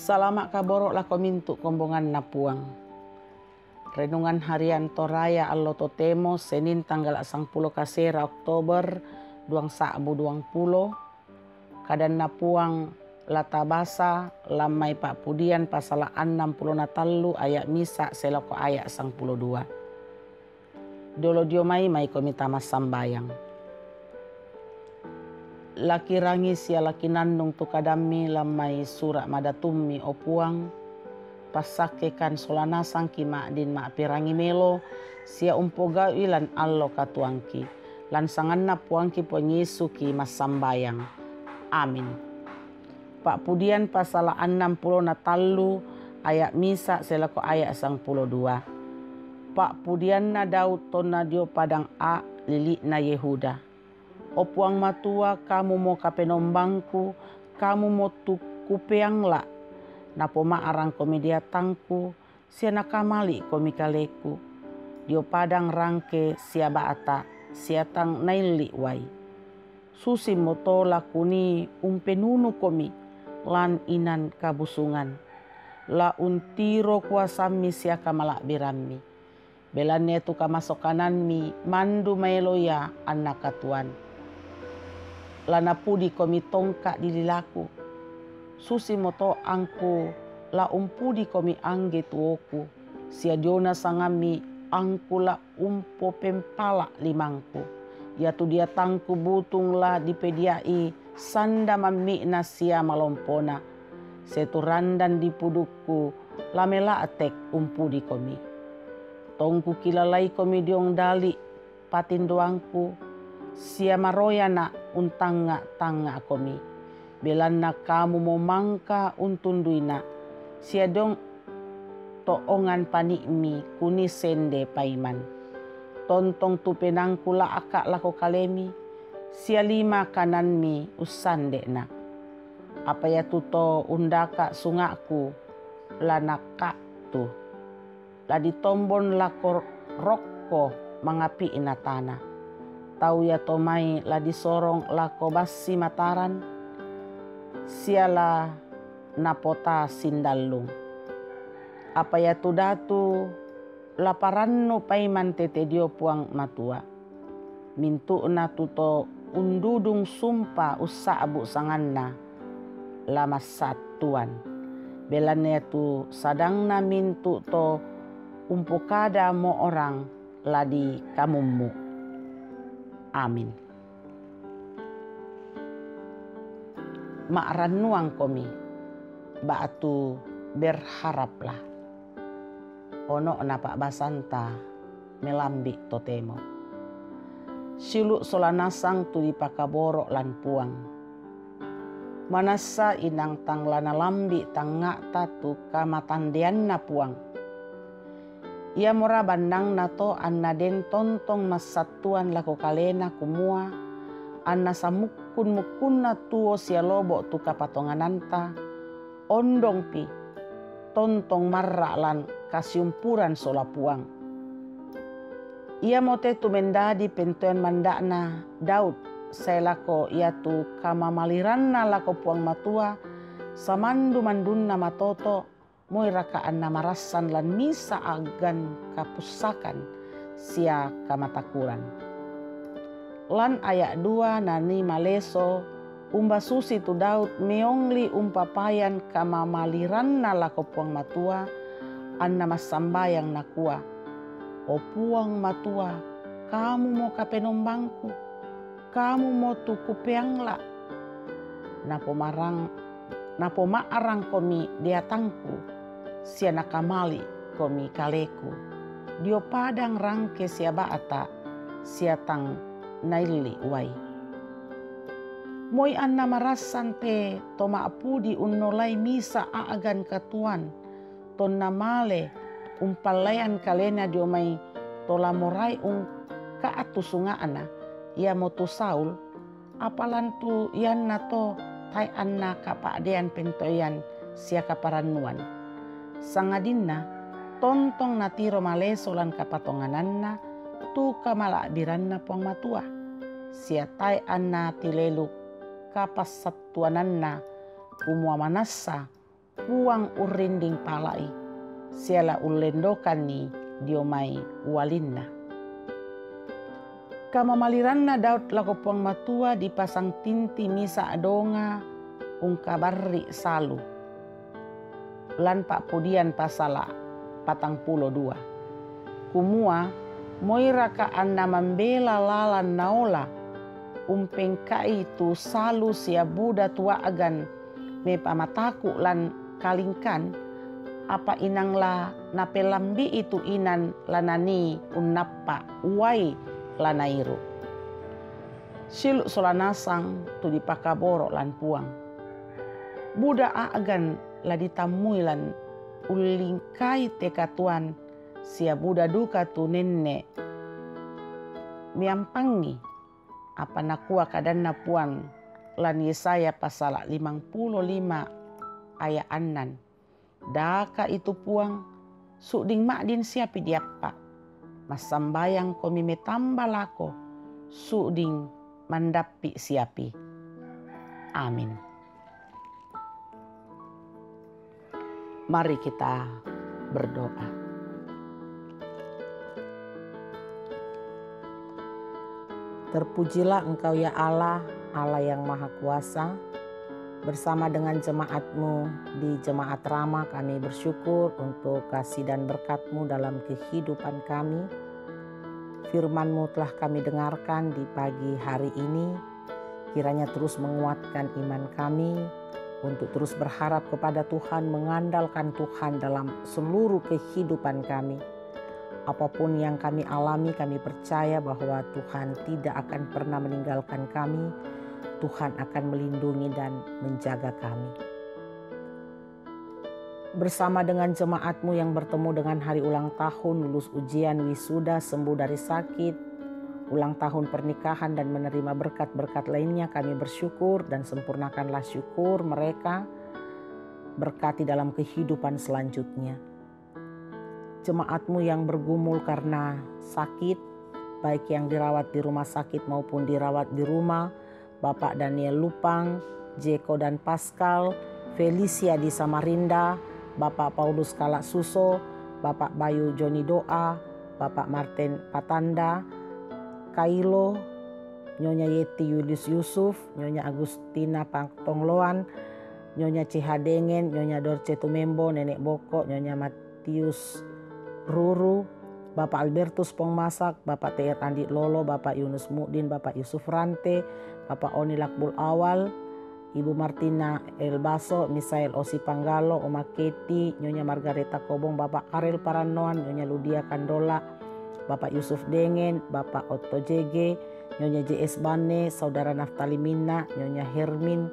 Salamak kaborok lako mintu kombongan na puang. Renungan harian Toraya Allo Totemo Senin tanggal 10 kasera Oktober 2020. Kadan na puang latabasa lamai pak pudian pasal 60 na tallu ayat misa seloko ayat 12. Dolo diomai mai komita mas sambayang. Laki rangi sia laki nandung tu kadami lamai surak madatumi o puang pasakekan solanasang ki mak din mak pirangi melo sia umpoga ilan allo katuangki lan sanganna puangki ponyesu ki mas sambayang. Amin. Pak pudian pasal 60 na tallu ayat misa selako ayat 12. Pak pudian na Daud tona dio padang a lili na Yehuda. O puang matua kamu mo kapenombangku, kamu mo tukupeangla. Napo maarang komedia tangku, sia nakamali komikaleku. Dio padang rangke sia baata, sia tang naili wai. Susi moto lakuni umpenunu komi, lan inan kabusungan. La untiro kuasami sia kamalak birami. Belannya tu kamasokanan mi, mandu maeloya anak katuan. Lana pudi komi tongka dililaku. Susi moto angku la umpudi komi angge tuoku. Sia diona sangami angku la umpo pempala limangku. Ya tu dia tangku butung la dipediai sanda mamikna sia malompona. Seturandan di puduku lamela atek umpudi komi. Tongku kilalai komi diong dali patin doangku. Sia maroyana untanga tanga komi. Belana kamu mau mangka untunduina. Sia dong toongan panikmi kuni sende paiman. Tontong tu penangku la akak lako kalemi. Sia lima kananmi usande na. Apa ya tuto undaka sungaku lanaka tu. La ditombon lako rokko mangapi ina tanah. Tau ya tomai la disorong lako basi mataran. Siala napota sindalung. Apa ya tu datu laparanno paiman tete dio puang matua. Mintu na tuto undudung sumpa usa abu sanganna lama satuan. Belanya tu sadang na mintu to umpukada mo orang ladi kamumu. Amin. Makranuang komi, baatu berharaplah. Ono napak basanta melambi totemo. Silu solanasang tu dipakaborok lan puang. Manasa inang tang lana lambi tangga tatu kamatandian na puang. Ia mora bandang nato anna den tontong masatuan lako kalena kumua anna samukun mukunna tuo sia lobo tu kapatongananta ondong pi tontong marra lan kasiumpuran sola puang. Ia mote tu mendadi pentuan mandakna Daud saya lako ia tu kamamaliranna lako puang matua samandu mandunna matoto moi rakaan na marasan lan misa agan kapusakan sia kamatakuran. Lan ayat 2 nani maleso umba susi tu Daud meongli umpapayan kamamaliran na lako puang matua anna masambayang nakua. O puang matua, kamu mo kapenombangku, kamu mo tukupeangla. Napo maarang komi diatangku. Sia nakamali komi kaleku. Dio padang rangke sia baata. Sia tang naili wai. Moi anna marasan te toma apudi unnolai misa aagan katuan. Ton namale umpalayan kalena dio mai tola morai kaatu sungaana. Ia motu Saul. Apalantu ian nato tai anna kapadean pentoyan sia kaparanuan. Sangadinna tontong natiro maleso lan kapatongananna tu kamalak biranna puang matua. Sia tai anna tilelu kapas satuananna umua manassa puang urinding palai. Siala ulendokan ni diomai walinna. Kamamaliranna Daud lako puang matua dipasang tinti misa adonga ungkabarri salu. Lan pak pudian pasala 42. Kumua moira ka anna membela lalan naola umpengkai tu salu sia buda tua agan me pamataku lan kalingkan apa inangla napelambi itu inan lanani unnappa uai lanairu. Siluk solanasang tu dipakaboro lan puang. Buda agan la ditamui lan ulingkai tekatuan sia buda duka tu nenne miampangi apa nakua kadanna puang lan Yesaya pasal 55 ayat 6. Daka itu puang suding makdin siapi diapa mas sambayang komi metamba lako suding mandapi siapi. Amin. Mari kita berdoa. Terpujilah Engkau ya Allah, Allah yang Maha Kuasa. Bersama dengan jemaat-Mu di Jemaat Rama kami bersyukur untuk kasih dan berkat-Mu dalam kehidupan kami. Firman-Mu telah kami dengarkan di pagi hari ini. Kiranya terus menguatkan iman kami untuk terus berharap kepada Tuhan, mengandalkan Tuhan dalam seluruh kehidupan kami. Apapun yang kami alami, kami percaya bahwa Tuhan tidak akan pernah meninggalkan kami. Tuhan akan melindungi dan menjaga kami. Bersama dengan jemaat-Mu yang bertemu dengan hari ulang tahun, lulus ujian, wisuda, sembuh dari sakit, ulang tahun pernikahan dan menerima berkat-berkat lainnya, kami bersyukur dan sempurnakanlah syukur mereka, berkati dalam kehidupan selanjutnya. Jemaat-Mu yang bergumul karena sakit, baik yang dirawat di rumah sakit maupun dirawat di rumah, Bapak Daniel Lupang, Jeko dan Pascal, Felicia di Samarinda, Bapak Paulus Kalak Suso, Bapak Bayu Joni Doa, Bapak Martin Patanda, Kailo, Nyonya Yeti Yulius Yusuf, Nyonya Agustina Pangtongloan, Nyonya Cihadengen, Nyonya Dorce Tumembo, Nenek Boko, Nyonya Matius Ruru, Bapak Albertus Pongmasak, Bapak TR Andi Lolo, Bapak Yunus Mudin, Bapak Yusuf Rante, Bapak Oni Lakbul Awal, Ibu Martina Elbaso, Misael Osi Panggalo, Oma Keti, Nyonya Margareta Kobong, Bapak Karel Paranoan, Nyonya Ludia Kandola, Bapak Yusuf Dengen, Bapak Otto Jege, Nyonya JS Bane, Saudara Naftali Mina, Nyonya Hermin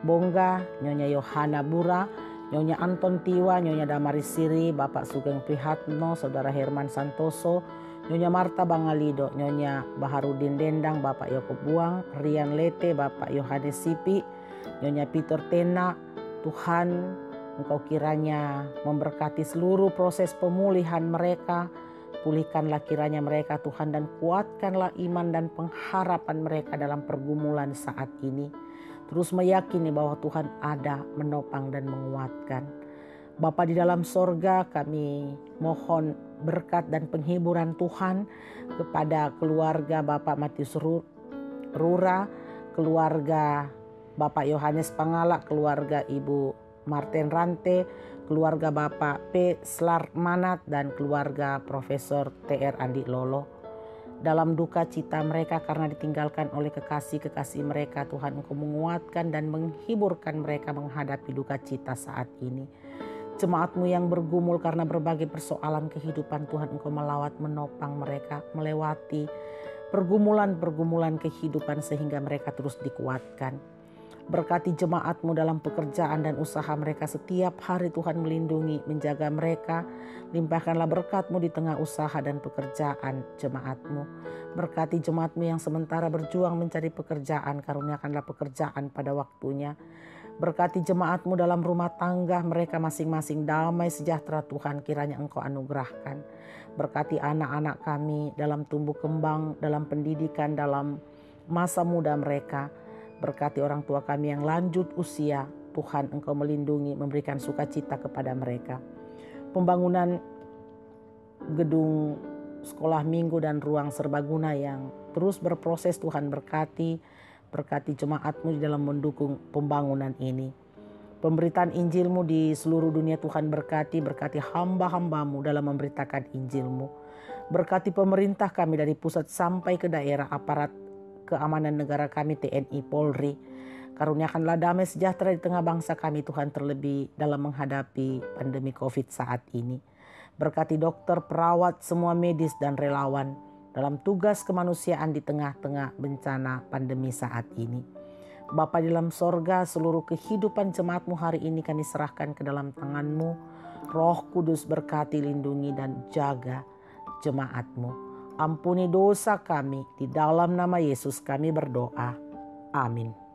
Bongga, Nyonya Yohana Bura, Nyonya Anton Tiwa, Nyonya Damaris Siri, Bapak Sugeng Prihatno, Saudara Herman Santoso, Nyonya Marta Bangalido, Nyonya Baharudin Dendang, Bapak Yakob Buang, Rian Lete, Bapak Yohanes Sipi, Nyonya Peter Tena. Tuhan, Engkau kiranya memberkati seluruh proses pemulihan mereka. Pulihkanlah kiranya mereka Tuhan dan kuatkanlah iman dan pengharapan mereka dalam pergumulan saat ini. Terus meyakini bahwa Tuhan ada menopang dan menguatkan. Bapa di dalam sorga, kami mohon berkat dan penghiburan Tuhan kepada keluarga Bapak Matius Rura, keluarga Bapak Yohanes Pangala, keluarga Ibu Martin Rante, keluarga Bapak P. Slar Manat, dan keluarga Profesor TR Andi Lolo. Dalam duka cita mereka karena ditinggalkan oleh kekasih-kekasih mereka, Tuhan Engkau menguatkan dan menghiburkan mereka menghadapi duka cita saat ini. Jemaat-Mu yang bergumul karena berbagai persoalan kehidupan, Tuhan Engkau melawat menopang mereka, melewati pergumulan-pergumulan kehidupan sehingga mereka terus dikuatkan. Berkati jemaat-Mu dalam pekerjaan dan usaha mereka setiap hari, Tuhan melindungi, menjaga mereka. Limpahkanlah berkat-Mu di tengah usaha dan pekerjaan jemaat-Mu. Berkati jemaat-Mu yang sementara berjuang mencari pekerjaan, karuniakanlah pekerjaan pada waktunya. Berkati jemaat-Mu dalam rumah tangga mereka masing-masing, damai sejahtera Tuhan kiranya Engkau anugerahkan. Berkati anak-anak kami dalam tumbuh kembang, dalam pendidikan, dalam masa muda mereka. Berkati orang tua kami yang lanjut usia, Tuhan Engkau melindungi, memberikan sukacita kepada mereka. Pembangunan gedung sekolah minggu dan ruang serbaguna yang terus berproses, Tuhan berkati jemaat-Mu di dalam mendukung pembangunan ini. Pemberitaan Injil-Mu di seluruh dunia Tuhan berkati hamba-hamba-Mu dalam memberitakan Injil-Mu. Berkati pemerintah kami dari pusat sampai ke daerah, aparat keamanan negara kami, TNI, Polri. Karuniakanlah damai sejahtera di tengah bangsa kami Tuhan, terlebih dalam menghadapi pandemi COVID saat ini. Berkati dokter, perawat, semua medis dan relawan dalam tugas kemanusiaan di tengah-tengah bencana pandemi saat ini. Bapa di dalam sorga, seluruh kehidupan jemaat-Mu hari ini kami serahkan ke dalam tangan-Mu. Roh Kudus berkati, lindungi dan jaga jemaat-Mu. Ampuni dosa kami, di dalam nama Yesus kami berdoa. Amin.